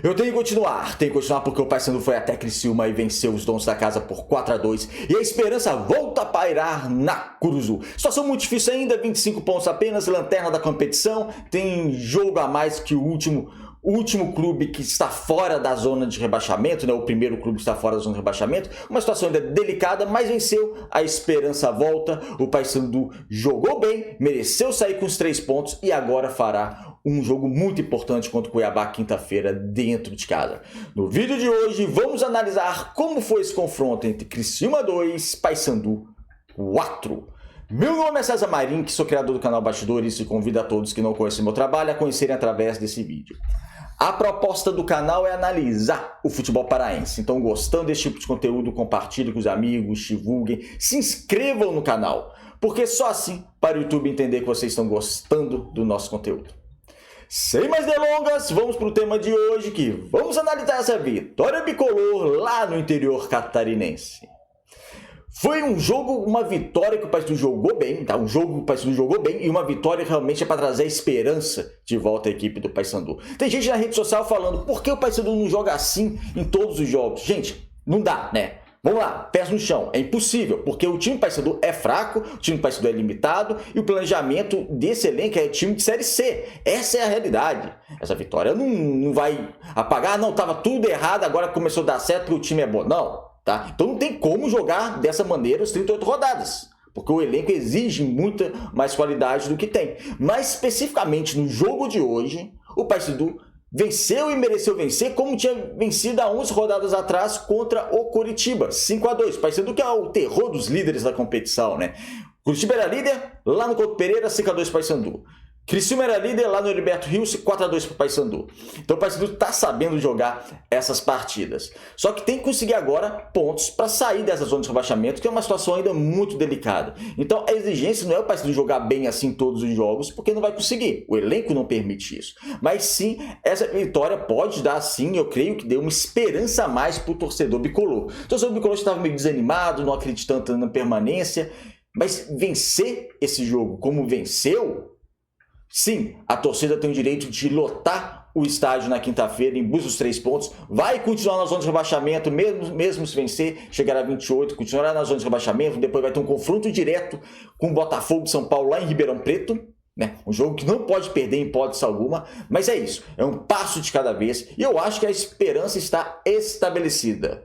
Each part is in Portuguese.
Eu tenho que continuar porque o Paysandu foi até Criciúma e venceu os donos da casa por 4-2 e a esperança volta a pairar na Curuzu. Situação muito difícil ainda, 25 pontos apenas, lanterna da competição, tem jogo a mais que o último clube que está fora da zona de rebaixamento, né? O primeiro clube que está fora da zona de rebaixamento. Uma situação ainda delicada, mas venceu, a esperança volta. O Paysandu jogou bem, mereceu sair com os 3 pontos e agora fará um jogo muito importante contra o Cuiabá quinta-feira dentro de casa. No vídeo de hoje vamos analisar como foi esse confronto entre Criciúma 2 e Paysandu 4. Meu nome é César Marim, que sou criador do canal Bastidores e convido a todos que não conhecem meu trabalho a conhecerem através desse vídeo. A proposta do canal é analisar o futebol paraense, então gostando desse tipo de conteúdo, compartilhe com os amigos, divulguem, se inscrevam no canal, porque só assim para o YouTube entender que vocês estão gostando do nosso conteúdo. Sem mais delongas, vamos para o tema de hoje, que vamos analisar essa vitória bicolor lá no interior catarinense. Foi um jogo, uma vitória que o Paysandu jogou bem, tá? Um jogo que o Paysandu jogou bem e uma vitória realmente é para trazer esperança de volta à equipe do Paysandu. Tem gente na rede social falando, por que o Paysandu não joga assim em todos os jogos? Gente, não dá, né? Vamos lá, pés no chão, é impossível, porque o time do Paysandu é fraco, o time do Paysandu é limitado e o planejamento desse elenco é time de Série C. Essa é a realidade. Essa vitória não vai apagar, não, estava tudo errado, agora começou a dar certo porque o time é bom. Não, tá? Então não tem como jogar dessa maneira as 38 rodadas, porque o elenco exige muita mais qualidade do que tem. Mas especificamente no jogo de hoje, o Paysandu venceu e mereceu vencer, como tinha vencido há 11 rodadas atrás contra o Coritiba, 5-2. Paysandu que é o terror dos líderes da competição, né? Coritiba era líder, lá no Couto Pereira, 5-2 Paysandu. Criciúma era líder lá no Heriberto Rios, 4-2 para o Paysandu. Então o Paysandu está sabendo jogar essas partidas. Só que tem que conseguir agora pontos para sair dessa zona de rebaixamento, que é uma situação ainda muito delicada. Então a exigência não é o Paysandu jogar bem assim todos os jogos, porque não vai conseguir. O elenco não permite isso. Mas sim, essa vitória pode dar sim, eu creio que deu uma esperança a mais para o torcedor bicolor. O torcedor bicolor estava meio desanimado, não acreditando tanto na permanência. Mas vencer esse jogo como venceu, sim, a torcida tem o direito de lotar o estádio na quinta-feira em busca dos 3 pontos. Vai continuar na zona de rebaixamento, mesmo se vencer, chegará a 28, continuará na zona de rebaixamento. Depois vai ter um confronto direto com o Botafogo de São Paulo lá em Ribeirão Preto, né? Um jogo que não pode perder em hipótese alguma. Mas é isso, é um passo de cada vez. E eu acho que a esperança está estabelecida.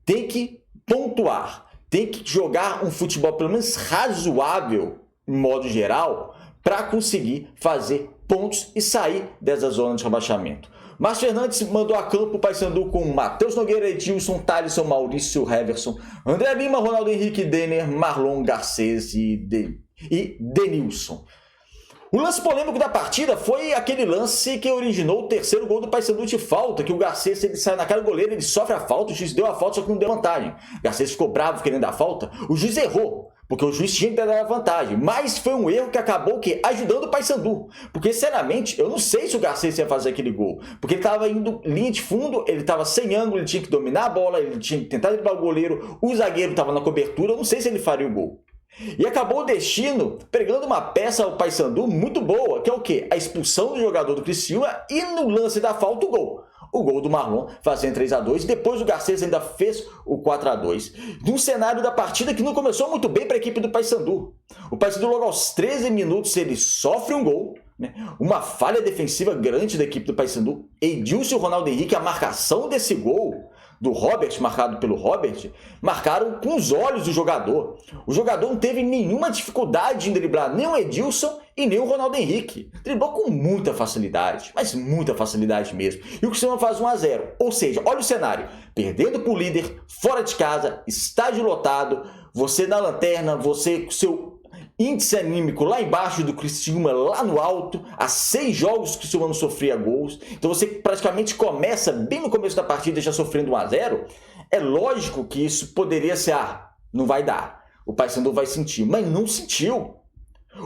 Tem que pontuar, tem que jogar um futebol pelo menos razoável, em modo geral, para conseguir fazer pontos e sair dessa zona de rebaixamento. Márcio Fernandes mandou a campo o Paysandu com Matheus Nogueira, Edilson, Thalisson, Maurício, Heverson, André Lima, Ronaldo Henrique, Denner, Marlon, Garcês e Denilson. O lance polêmico da partida foi aquele lance que originou o terceiro gol do Paysandu de falta, que o Garcês ele sai na cara do goleiro, ele sofre a falta, o juiz deu a falta, só que não deu vantagem. O Garcês ficou bravo querendo dar falta, o juiz errou, porque o juiz tinha que dar a vantagem, mas foi um erro que acabou ajudando o Paysandu, porque sinceramente eu não sei se o Garcês ia fazer aquele gol, porque ele estava indo linha de fundo, ele estava sem ângulo, ele tinha que dominar a bola, ele tinha que tentar driblar o goleiro, o zagueiro estava na cobertura, eu não sei se ele faria o gol. E acabou o destino pregando uma peça ao Paysandu muito boa, que é o quê? A expulsão do jogador do Criciúma e no lance da falta o gol. O gol do Marlon fazendo 3-2, depois o Garcês ainda fez o 4-2. Num cenário da partida que não começou muito bem para a equipe do Paysandu. O Paysandu logo aos 13 minutos ele sofre um gol, né? Uma falha defensiva grande da equipe do Paysandu. Edilson e Ronaldo Henrique, a marcação desse gol do Robert, marcado pelo Robert, marcaram com os olhos do jogador. O jogador não teve nenhuma dificuldade em driblar nem o Edilson e nem o Ronaldo Henrique. Driblou com muita facilidade, mas muita facilidade mesmo. E o Criciúma faz 1-0. Ou seja, olha o cenário. Perdendo para o líder, fora de casa, estádio lotado, você na lanterna, você com seu índice anímico lá embaixo do Criciúma, lá no alto, há 6 jogos que o Criciúma não sofria gols, então você praticamente começa bem no começo da partida já sofrendo 1-0, é lógico que isso poderia ser, não vai dar, o Paysandu vai sentir, mas não sentiu.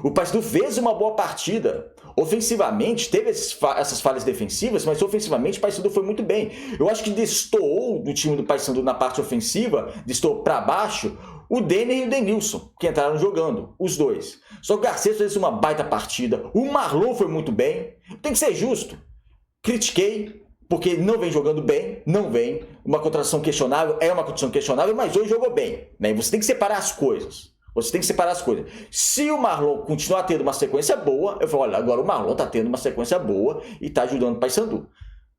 O Paysandu fez uma boa partida, ofensivamente teve essas falhas defensivas, mas ofensivamente o Paysandu foi muito bem. Eu acho que destoou do time do Paysandu na parte ofensiva, destoou para baixo, o Denner e o Denilson, que entraram jogando, os dois. Só que o Garcês fez uma baita partida, o Marlon foi muito bem. Tem que ser justo. Critiquei, porque não vem jogando bem, não vem. Uma contratação questionável é uma contratação questionável, mas hoje jogou bem, né? Você tem que separar as coisas. Você tem que separar as coisas. Se o Marlon continuar tendo uma sequência boa, eu falo, olha, agora o Marlon está tendo uma sequência boa e está ajudando o Paysandu.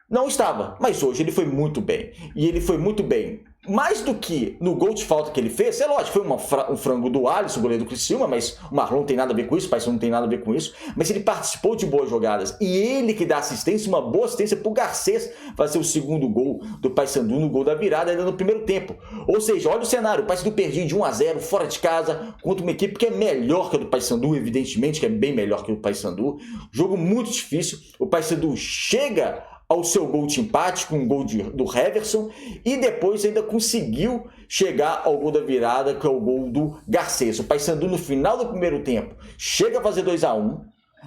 Não estava, mas hoje ele foi muito bem. E ele foi muito bem. Mais do que no gol de falta que ele fez, é lógico, foi um frango do Alisson, o goleiro do Criciúma, mas o Marlon não tem nada a ver com isso, o Paysandu não tem nada a ver com isso. Mas ele participou de boas jogadas. E ele que dá assistência, uma boa assistência para o Garcês fazer o segundo gol do Paysandu no gol da virada ainda no primeiro tempo. Ou seja, olha o cenário, o Paysandu perdia de 1-0 fora de casa contra uma equipe que é melhor que a do Paysandu, evidentemente que é bem melhor que o Paysandu. Jogo muito difícil, o Paysandu chega ao seu gol de empate com um gol do Heverson e depois ainda conseguiu chegar ao gol da virada, que é o gol do Garcês. O Paysandu no final do primeiro tempo chega a fazer 2-1,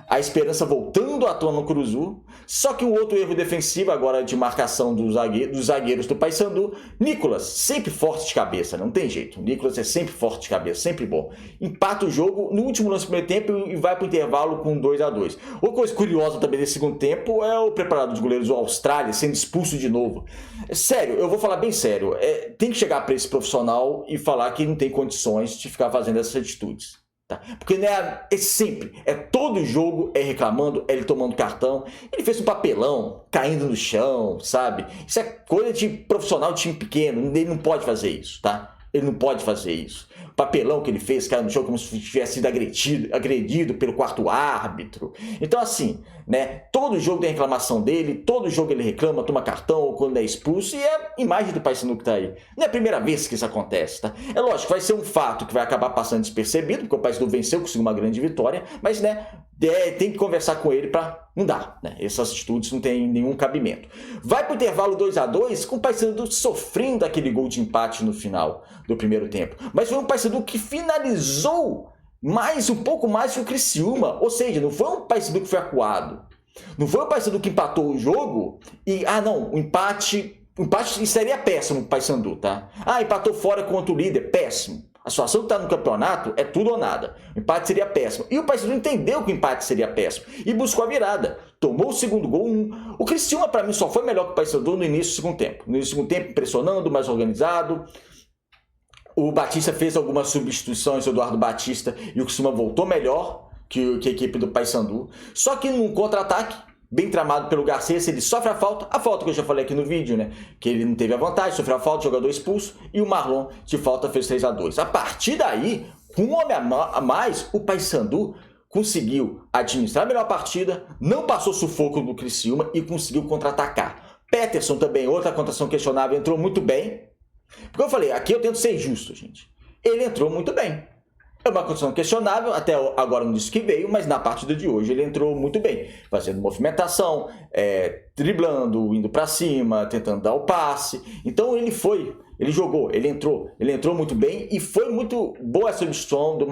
a Esperança voltando à tona no Curuzu, só que um outro erro defensivo agora de marcação dos zagueiros do Paysandu. Nicolas, sempre forte de cabeça, não tem jeito. O Nicolas é sempre forte de cabeça, sempre bom. Empata o jogo no último lance do primeiro tempo e vai para o intervalo com 2-2. Outra coisa curiosa também desse segundo tempo é o preparador de goleiros do Austrália sendo expulso de novo. Sério, eu vou falar bem sério. Tem que chegar para esse profissional e falar que não tem condições de ficar fazendo essas atitudes. Tá? Porque não é sempre, todo jogo reclamando, ele tomando cartão, ele fez um papelão, caindo no chão, sabe? Isso é coisa de profissional de time pequeno, ele não pode fazer isso, tá? Ele não pode fazer isso. O papelão que ele fez, caiu no chão como se tivesse sido agredido pelo quarto árbitro. Então assim, né? Todo jogo tem reclamação dele, todo jogo ele reclama, toma cartão ou quando é expulso, e é a imagem do Paysandu que tá aí. Não é a primeira vez que isso acontece, tá? É lógico, vai ser um fato que vai acabar passando despercebido, porque o Paysandu venceu, conseguiu uma grande vitória, mas, né, tem que conversar com ele para não dar, né? Essas atitudes não tem nenhum cabimento. Vai pro intervalo 2-2, com o Paysandu sofrendo aquele gol de empate no final do primeiro tempo. Mas foi um Paysandu que finalizou um pouco mais que o Criciúma, ou seja, não foi um Paysandu que foi acuado. Não foi o Paysandu que empatou o jogo e, o empate seria péssimo pro Paysandu, tá? Empatou fora contra o líder, péssimo. A situação que está no campeonato é tudo ou nada. O empate seria péssimo. E o Paysandu entendeu que o empate seria péssimo e buscou a virada. Tomou o segundo gol. O Criciúma, para mim, só foi melhor que o Paysandu no início do segundo tempo. No início do segundo tempo, impressionando, mais organizado. O Batista fez algumas substituições, o Eduardo Batista, e o Criciúma voltou melhor que a equipe do Paysandu. Só que num contra-ataque, bem tramado pelo Garcês, ele sofre a falta que eu já falei aqui no vídeo, né? Que ele não teve a vantagem, sofreu a falta, jogador expulso, e o Marlon de falta fez 3-2. A partir daí, com um homem a mais, o Paysandu conseguiu administrar a melhor partida, não passou sufoco do Criciúma e conseguiu contra-atacar. Peterson também, outra contratação questionável, entrou muito bem. Porque eu falei, aqui eu tento ser justo, gente. Ele entrou muito bem. É uma condição questionável, até agora não disse que veio, mas na partida de hoje ele entrou muito bem, fazendo movimentação, driblando, indo para cima, tentando dar o passe. Então ele jogou, ele entrou muito bem e foi muito boa a substituição do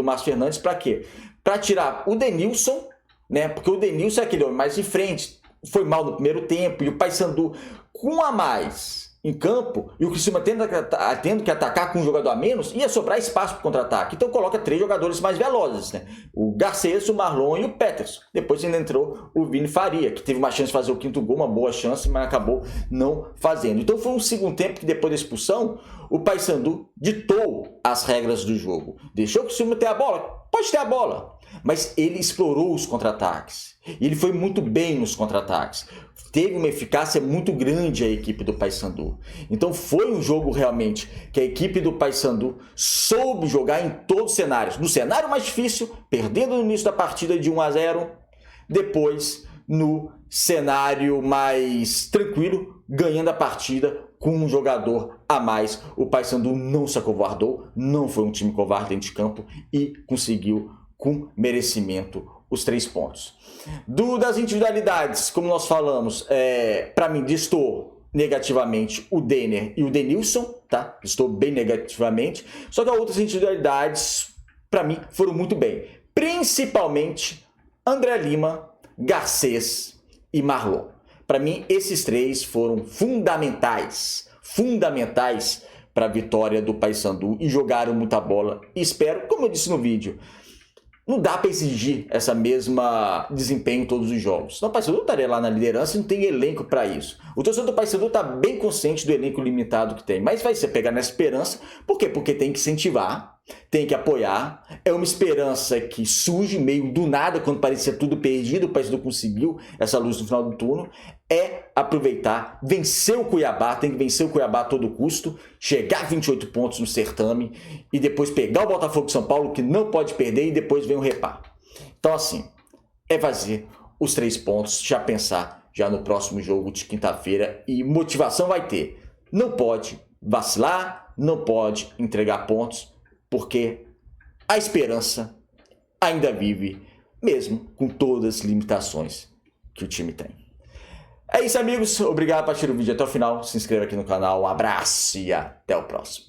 Márcio Fernandes para quê? Para tirar o Denilson, né? Porque o Denilson é aquele homem mais de frente, foi mal no primeiro tempo e o Paysandu com a mais em campo, e o Criciúma tendo que atacar com um jogador a menos, ia sobrar espaço para o contra-ataque. Então coloca 3 jogadores mais velozes, né? O Garcês, o Marlon e o Peterson. Depois ainda entrou o Vini Faria, que teve uma chance de fazer o 5º gol, uma boa chance, mas acabou não fazendo. Então foi um segundo tempo que depois da expulsão, o Paysandu ditou as regras do jogo. Deixou o Criciúma ter a bola? Pode ter a bola. Mas ele explorou os contra-ataques. E ele foi muito bem nos contra-ataques. Teve uma eficácia muito grande a equipe do Paysandu. Então foi um jogo realmente que a equipe do Paysandu soube jogar em todos os cenários. No cenário mais difícil, perdendo no início da partida de 1-0. Depois, no cenário mais tranquilo, ganhando a partida com um jogador a mais. O Paysandu não se acovardou, não foi um time covarde dentro de campo e conseguiu com merecimento os 3 pontos. Das individualidades, como nós falamos, para mim, distou negativamente o Denner e o Denilson, tá? Distou bem negativamente. Só que as outras individualidades, para mim, foram muito bem. Principalmente André Lima, Garcês e Marlon. Para mim, esses 3 foram fundamentais para a vitória do Paysandu e jogaram muita bola. E espero, como eu disse no vídeo, não dá para exigir essa mesma desempenho em todos os jogos. Senão o Paysandu estaria lá na liderança e não tem elenco para isso. O torcedor do Paysandu está bem consciente do elenco limitado que tem, mas vai ser pegar na esperança. Por quê? Porque tem que incentivar, tem que apoiar. É uma esperança que surge meio do nada, quando parecia tudo perdido, o Paysandu conseguiu essa luz no final do túnel. É aproveitar, vencer o Cuiabá, tem que vencer o Cuiabá a todo custo, chegar a 28 pontos no certame e depois pegar o Botafogo de São Paulo, que não pode perder, e depois vem o repar. Então assim, é fazer os 3 pontos, já pensar já no próximo jogo de quinta-feira, e motivação vai ter. Não pode vacilar, não pode entregar pontos, porque a esperança ainda vive, mesmo com todas as limitações que o time tem. É isso, amigos. Obrigado por assistir o vídeo até o final. Se inscreva aqui no canal. Um abraço e até o próximo.